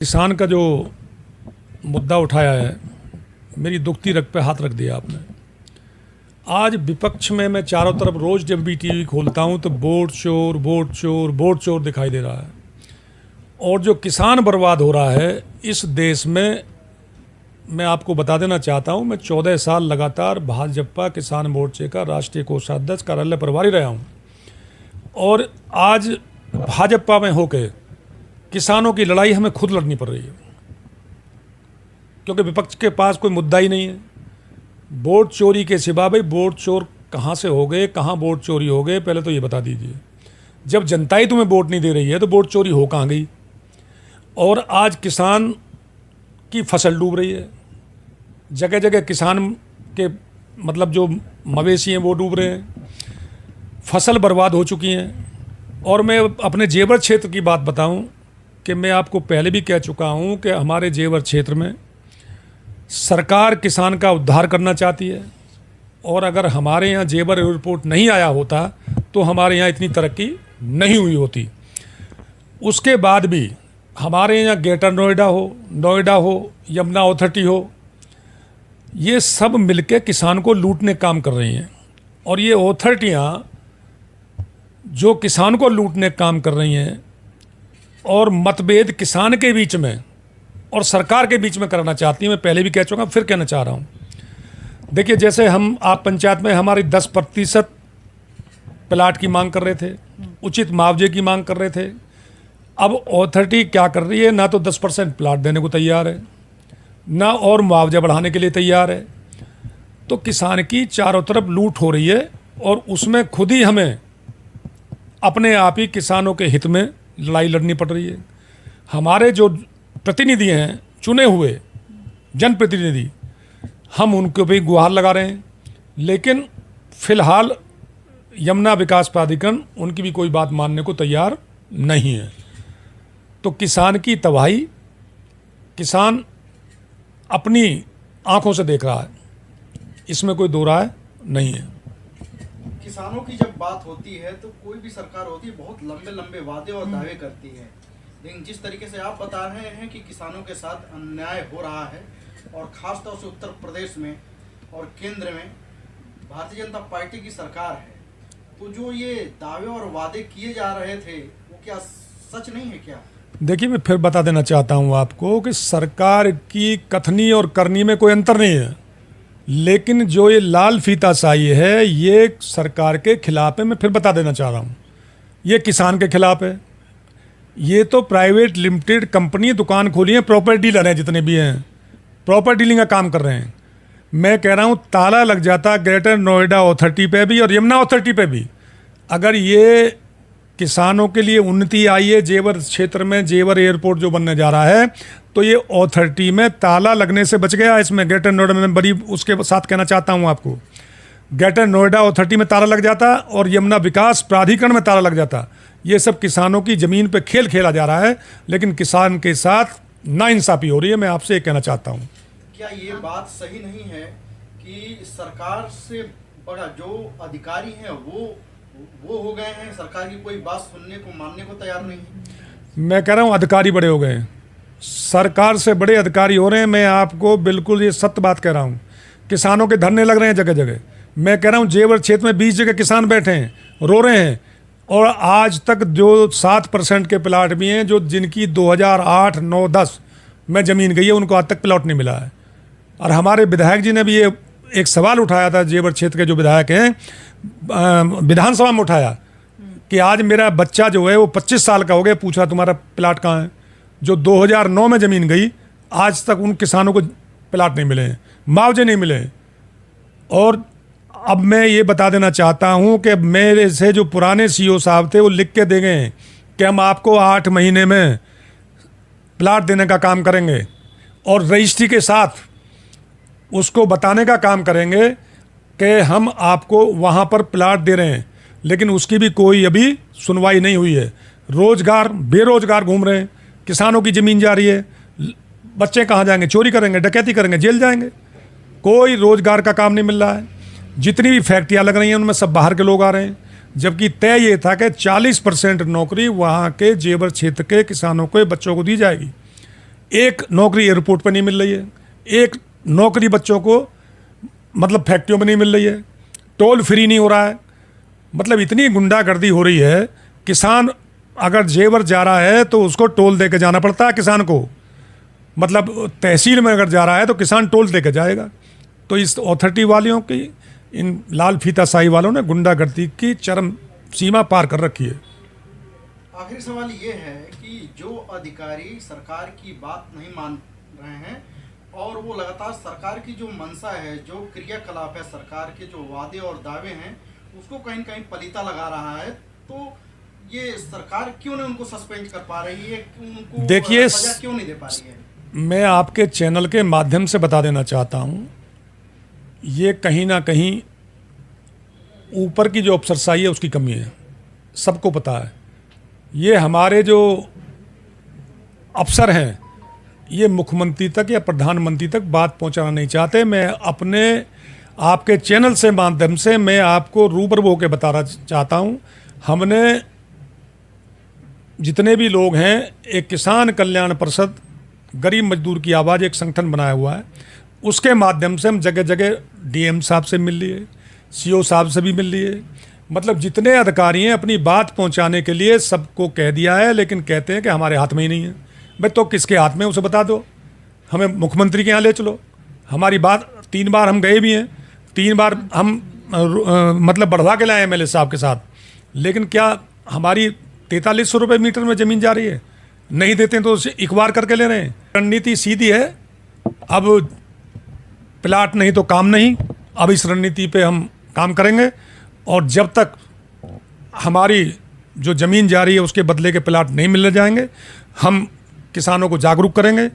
किसान का जो मुद्दा उठाया है, मेरी दुखती रग पे हाथ रख दिया आपने। आज विपक्ष में मैं चारों तरफ रोज जब भी टीवी खोलता हूं तो वोट चोर वोट चोर वोट चोर दिखाई दे रहा है। और जो किसान बर्बाद हो रहा है इस देश में, मैं आपको बता देना चाहता हूं, मैं 14 साल लगातार भाजपा किसान मोर्चे का राष्ट्रीय कोषाध्यक्ष कार्यालय प्रभारी रहा हूं। और आज भाजपा में होकर किसानों की लड़ाई हमें खुद लड़नी पड़ रही है, क्योंकि विपक्ष के पास कोई मुद्दा ही नहीं है। वोट चोरी के सिवा भाई वोट चोर कहाँ से हो गए, कहाँ वोट चोरी हो गए, पहले तो ये बता दीजिए। जब जनता ही तुम्हें वोट नहीं दे रही है तो वोट चोरी हो कहाँ गई। और आज किसान की फसल डूब रही है, जगह जगह किसान के मतलब जो मवेशी हैं वो डूब रहे हैं, फसल बर्बाद हो चुकी हैं। और मैं अपने जेवर क्षेत्र की बात बताऊं कि मैं आपको पहले भी कह चुका हूं कि हमारे जेवर क्षेत्र में सरकार किसान का उद्धार करना चाहती है। और अगर हमारे यहाँ जेवर एयरपोर्ट नहीं आया होता तो हमारे यहाँ इतनी तरक्की नहीं हुई होती। उसके बाद भी हमारे यहाँ ग्रेटर नोएडा हो, यमुना अथॉरिटी हो, ये सब मिलके किसान को लूटने काम कर रही हैं। और ये अथॉरिटियाँ जो किसान को लूटने काम कर रही हैं और मतभेद किसान के बीच में और सरकार के बीच में करना चाहती हैं। मैं पहले भी कह चुका, फिर कहना चाह रहा हूँ। देखिए, जैसे आप पंचायत में हमारी 10% प्लाट की मांग कर रहे थे, उचित मुआवजे की मांग कर रहे थे। अब अथॉरिटी क्या कर रही है, ना तो 10% प्लाट देने को तैयार है, ना और मुआवजा बढ़ाने के लिए तैयार है। तो किसान की चारों तरफ लूट हो रही है और उसमें खुद ही हमें अपने आप ही किसानों के हित में लड़ाई लड़नी पड़ रही है। हमारे जो प्रतिनिधि हैं, चुने हुए जनप्रतिनिधि, हम उनको भी गुहार लगा रहे हैं, लेकिन फिलहाल यमुना विकास प्राधिकरण उनकी भी कोई बात मानने को तैयार नहीं है। तो किसान की तबाही किसान अपनी आंखों से देख रहा है, इसमें कोई दो राय नहीं है। किसानों की जब बात होती है तो कोई भी सरकार होती है बहुत लंबे लंबे वादे और दावे करती है, लेकिन जिस तरीके से आप बता रहे हैं कि किसानों के साथ अन्याय हो रहा है और खासतौर से उत्तर प्रदेश में और केंद्र में भारतीय जनता पार्टी की सरकार है, तो जो ये दावे और वादे किए जा रहे थे वो क्या सच नहीं है क्या? देखिए, मैं फिर बता देना चाहता हूँ आपको कि सरकार की कथनी और करनी में कोई अंतर नहीं है, लेकिन जो ये लाल फीताशाही है ये सरकार के खिलाफ है। मैं फिर बता देना चाह रहा हूँ, ये किसान के खिलाफ है। ये तो प्राइवेट लिमिटेड कंपनी दुकान खोली है, प्रॉपर डीलर हैं, जितने भी हैं प्रॉपर डीलिंग का काम कर रहे हैं। मैं कह रहा हूँ ताला लग जाता ग्रेटर नोएडा अथॉरिटी पे भी और यमुना अथॉरिटी पे भी। अगर ये किसानों के लिए उन्नति आई है जेवर क्षेत्र में, जेवर एयरपोर्ट जो बनने जा रहा है, तो ये अथॉरिटी में ताला लगने से बच गया। इसमें ग्रेटर नोएडा में बड़ी उसके साथ कहना चाहता हूँ आपको, ग्रेटर नोएडा अथॉरिटी में ताला लग जाता और यमुना विकास प्राधिकरण में ताला लग जाता। ये सब किसानों की ज़मीन पे खेल खेला जा रहा है, लेकिन किसान के साथ नाइंसाफ़ी हो रही है। मैं आपसे ये कहना चाहता हूँ, क्या ये बात सही नहीं है कि सरकार से बड़ा जो अधिकारी हैं वो हो गए हैं, सरकार की कोई बात सुनने को मानने को तैयार नहीं है? मैं कह रहा हूँ अधिकारी बड़े हो गए हैं, सरकार से बड़े अधिकारी हो रहे हैं। मैं आपको बिल्कुल ये सत्य बात कह रहा हूँ। किसानों के धरने लग रहे हैं जगह जगह। मैं कह रहा हूँ जेवर क्षेत्र में 20 जगह किसान बैठे हैं, रो रहे हैं। और आज तक जो 7% के प्लाट भी हैं, जो जिनकी 2008, 9, 10 में ज़मीन गई है, उनको आज तक प्लाट नहीं मिला है। और हमारे विधायक जी ने भी ये एक सवाल उठाया था, जेवर क्षेत्र के जो विधायक हैं विधानसभा में उठाया कि आज मेरा बच्चा जो है वो 25 साल का हो गया, पूछा तुम्हारा प्लाट कहाँ है। जो 2009 में ज़मीन गई, आज तक उन किसानों को प्लाट नहीं मिले हैं, मुआवजे नहीं मिले हैं। और अब मैं ये बता देना चाहता हूँ कि मेरे से जो पुराने सीईओ साहब थे वो लिख के दे गए कि हम आपको 8 महीने में प्लाट देने का काम करेंगे और रजिस्ट्री के साथ उसको बताने का काम करेंगे कि हम आपको वहाँ पर प्लाट दे रहे हैं। लेकिन उसकी भी कोई अभी सुनवाई नहीं हुई है। बेरोजगार घूम रहे हैं, किसानों की ज़मीन जा रही है, बच्चे कहाँ जाएंगे, चोरी करेंगे, डकैती करेंगे, जेल जाएंगे। कोई रोज़गार का काम नहीं मिल रहा है। जितनी भी फैक्ट्रियाँ लग रही हैं उनमें सब बाहर के लोग आ रहे हैं। जबकि तय ये था कि 40% नौकरी वहाँ के जेवर क्षेत्र के किसानों को बच्चों को दी जाएगी, एक नौकरी एयरपोर्ट पर नहीं मिल रही है, एक नौकरी बच्चों को मतलब फैक्ट्रियों में नहीं मिल रही है, टोल फ्री नहीं हो रहा है। मतलब इतनी गुंडागर्दी हो रही है, किसान अगर जेवर जा रहा है तो उसको टोल दे के जाना पड़ता है किसान को। मतलब तहसील में अगर जा रहा है तो किसान टोल दे के जाएगा। तो इस अथॉरिटी वालों की, इन लाल फीताशाही वालों ने गुंडागर्दी की चरम सीमा पार कर रखी है। आखिरी सवाल ये है कि जो अधिकारी सरकार की बात नहीं मान रहे हैं और वो लगातार सरकार की जो मंशा है, जो क्रियाकलाप है, सरकार के जो वादे और दावे हैं, उसको कहीं न कहीं पलीता लगा रहा है, तो ये सरकार क्यों नहीं उनको सस्पेंड कर पा रही है, उनको देखिए, सजा क्यों नहीं दे पा रही है? मैं आपके चैनल के माध्यम से बता देना चाहता हूँ, ये कहीं ना कहीं ऊपर की जो अफसरशाही है उसकी कमी है, सबको पता है। ये हमारे जो अफसर हैं ये मुख्यमंत्री तक या प्रधानमंत्री तक बात पहुंचाना नहीं चाहते। मैं अपने आपके चैनल से माध्यम से मैं आपको रूबरू होकर बताना चाहता हूं, हमने जितने भी लोग हैं, एक किसान कल्याण परिषद गरीब मजदूर की आवाज़ एक संगठन बनाया हुआ है, उसके माध्यम से हम जगह जगह डीएम साहब से मिल लिए, सीओ साहब से भी मिल लिए। मतलब जितने अधिकारी हैं अपनी बात पहुंचाने के लिए सबको कह दिया है, लेकिन कहते हैं कि हमारे हाथ में ही नहीं है। भाई तो किसके हाथ में, उसे बता दो, हमें मुख्यमंत्री के यहाँ ले चलो। हमारी बात 3 बार हम गए भी हैं, 3 बार हम मतलब बढ़वा के लाए एमएलए साहब के साथ, लेकिन क्या हमारी 4300 रुपये मीटर में ज़मीन जा रही है? नहीं देते हैं तो उसे इकबार करके ले रहे हैं। रणनीति सीधी है, अब प्लाट नहीं तो काम नहीं। अब इस रणनीति पे हम काम करेंगे और जब तक हमारी जो ज़मीन जा रही है उसके बदले के प्लाट नहीं मिलने जाएंगे, हम किसानों को जागरूक करेंगे।